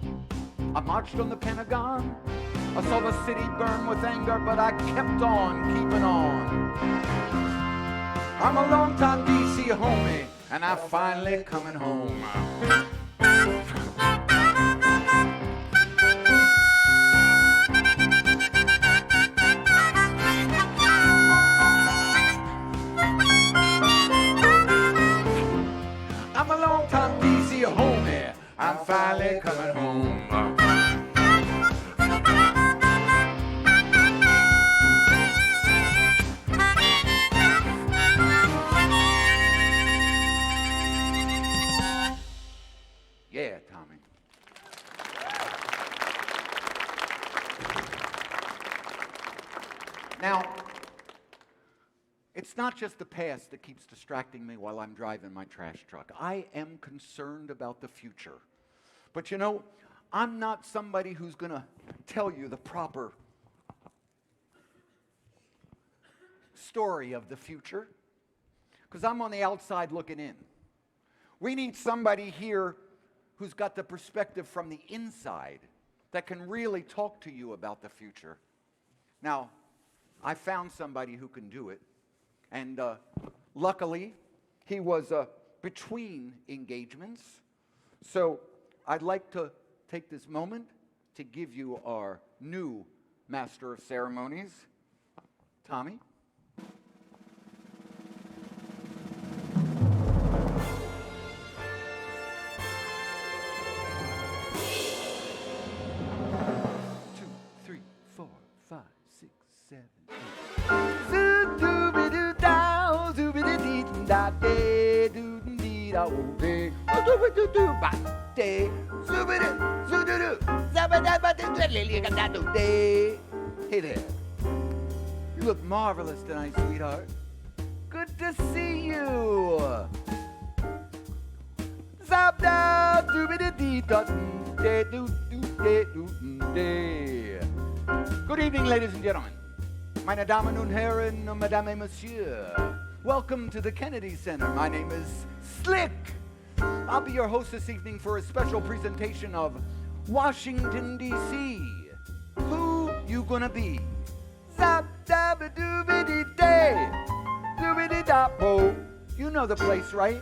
A: I marched on the Pentagon. I saw the city burn with anger, but I kept on keeping on. I'm a long-time D.C. homie, and I'm finally coming home. I'm a long-time D.C. homie, I'm finally coming home. Yeah, Tommy. Now, it's not just the past that keeps distracting me while I'm driving my trash truck. I am concerned about the future. But you know, I'm not somebody who's going to tell you the proper story of the future, because I'm on the outside looking in. We need somebody here who's got the perspective from the inside that can really talk to you about the future. Now, I found somebody who can do it. And luckily, he was between engagements. So I'd like to take this moment to give you our new Master of Ceremonies, Tommy. Hey there. You look marvelous tonight, sweetheart. Good to see you. Good evening, ladies and gentlemen. Meine Damen und Herren, Madame et Monsieur. Welcome to the Kennedy Center. My name is Slick. I'll be your host this evening for a special presentation of Washington, D.C. Who you gonna be? You know the place, right?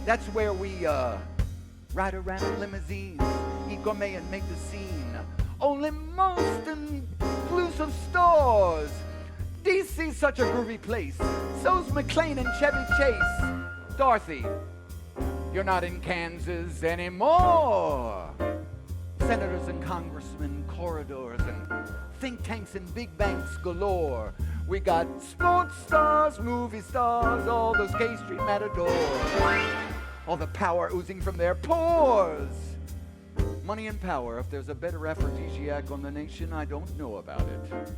A: That's where we ride around in limousines, eat gourmet and make the scene. Only most inclusive stores. DC's such a groovy place. So's McLean and Chevy Chase. Dorothy, you're not in Kansas anymore. Senators and congressmen, corridors, and think tanks and big banks galore. We got sports stars, movie stars, all those K Street matadors. All the power oozing from their pores. Money and power, if there's a better aphrodisiac on the nation, I don't know about it.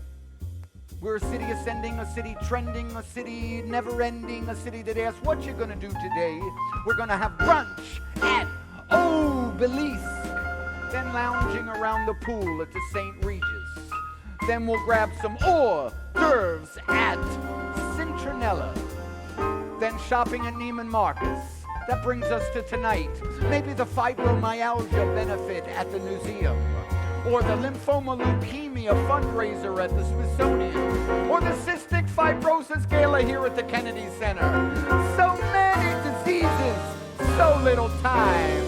A: We're a city ascending, a city trending, a city never-ending, a city that asks what you're gonna do today. We're gonna have brunch at Obelisk, then lounging around the pool at the St. Regis. Then we'll grab some hors d'oeuvres at Cintronella. Then shopping at Neiman Marcus. That brings us to tonight. Maybe the fibromyalgia benefit at the museum. Or the lymphoma leukemia fundraiser at the Smithsonian. Or the cystic fibrosis gala here at the Kennedy Center. So many diseases, so little time.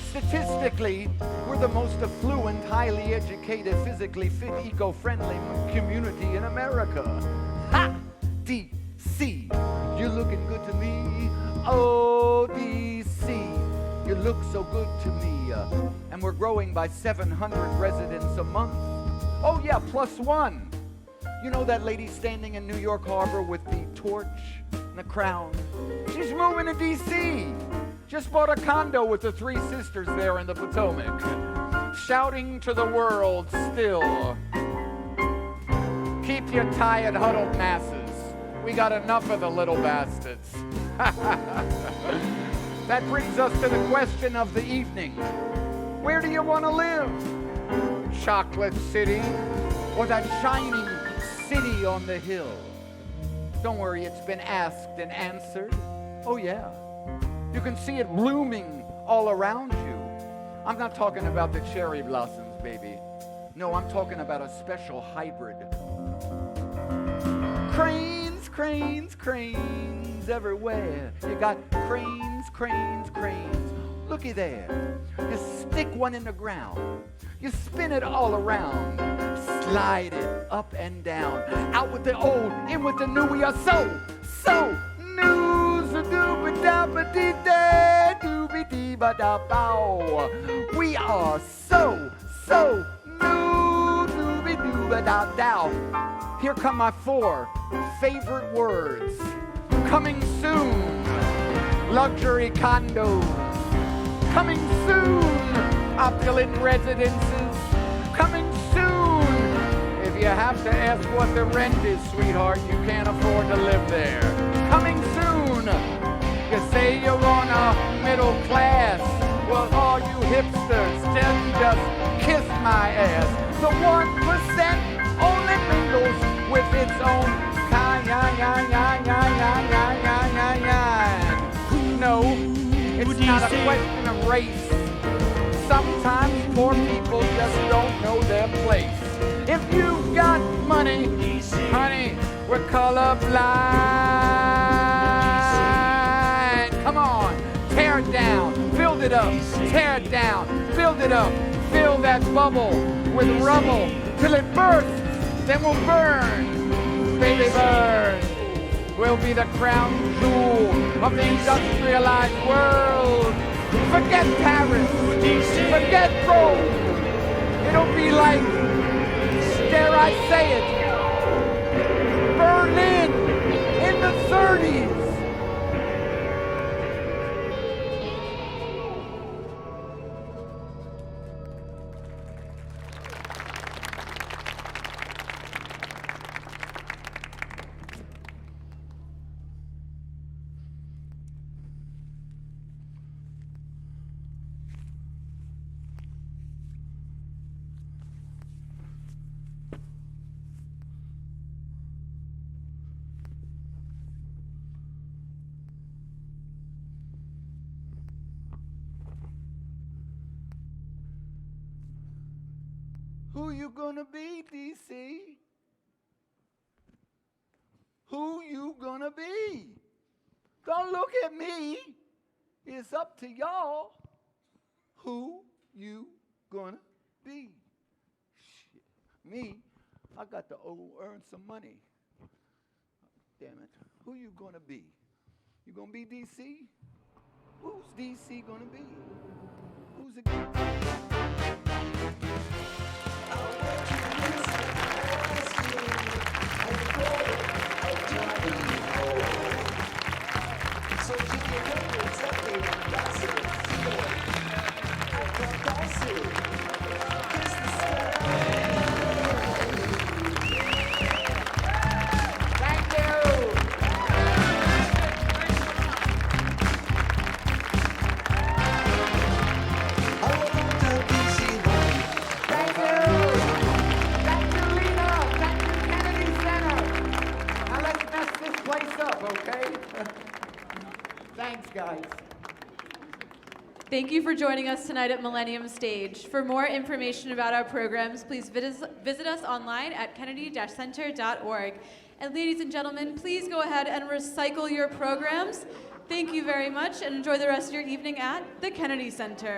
A: Statistically, we're the most affluent, highly educated, physically fit, eco-friendly community in America. Ha! D.C. You're looking good to me. Oh, D.C. You look so good to me. And we're growing by 700 residents a month. Oh yeah, +1. You know that lady standing in New York Harbor with the torch and the crown? She's moving to D.C. Just bought a condo with the 3 sisters there in the Potomac. Shouting to the world still. Keep your tired, huddled masses. We got enough of the little bastards. That brings us to the question of the evening. Where do you want to live? Chocolate City or that shining city on the hill? Don't worry, it's been asked and answered. Oh yeah. You can see it blooming all around you. I'm not talking about the cherry blossoms, baby. No, I'm talking about a special hybrid. Cranes, cranes, cranes everywhere. You got cranes, cranes, cranes. Looky there. You stick one in the ground. You spin it all around. Slide it up and down. Out with the old, in with the new. We are so news. We are so new. Here come my 4 favorite words. Coming soon. Luxury condos. Coming soon. Opulent residences. Coming soon. If you have to ask what the rent is, sweetheart, you can't afford to live there. Coming soon. You say you're on a middle class. Well, all you hipsters, then just kiss my ass. The 1% only mingles with its own kind. No, it's not a question of race. Sometimes poor people just don't know their place. If you've got money, honey, we're the colorblind. Come on, tear it down, build it up, tear it down, build it up, fill that bubble with rubble till it bursts, then we'll burn, baby burn. We'll be the crown jewel of the industrialized world. Forget Paris, forget Rome. It'll be like, dare I say it, Berlin in the 30s. Who you gonna be, DC? Who you gonna be? Don't look at me. It's up to y'all. Who you gonna be? Shit. Me, I got to earn some money. Damn it. Who you gonna be? You gonna be DC? Who's DC gonna be? Who's it gonna be? Guys.
C: Thank you for joining us tonight at Millennium Stage. For more information about our programs, please visit us online at kennedy-center.org. And ladies and gentlemen, please go ahead and recycle your programs. Thank you very much and enjoy the rest of your evening at the Kennedy Center.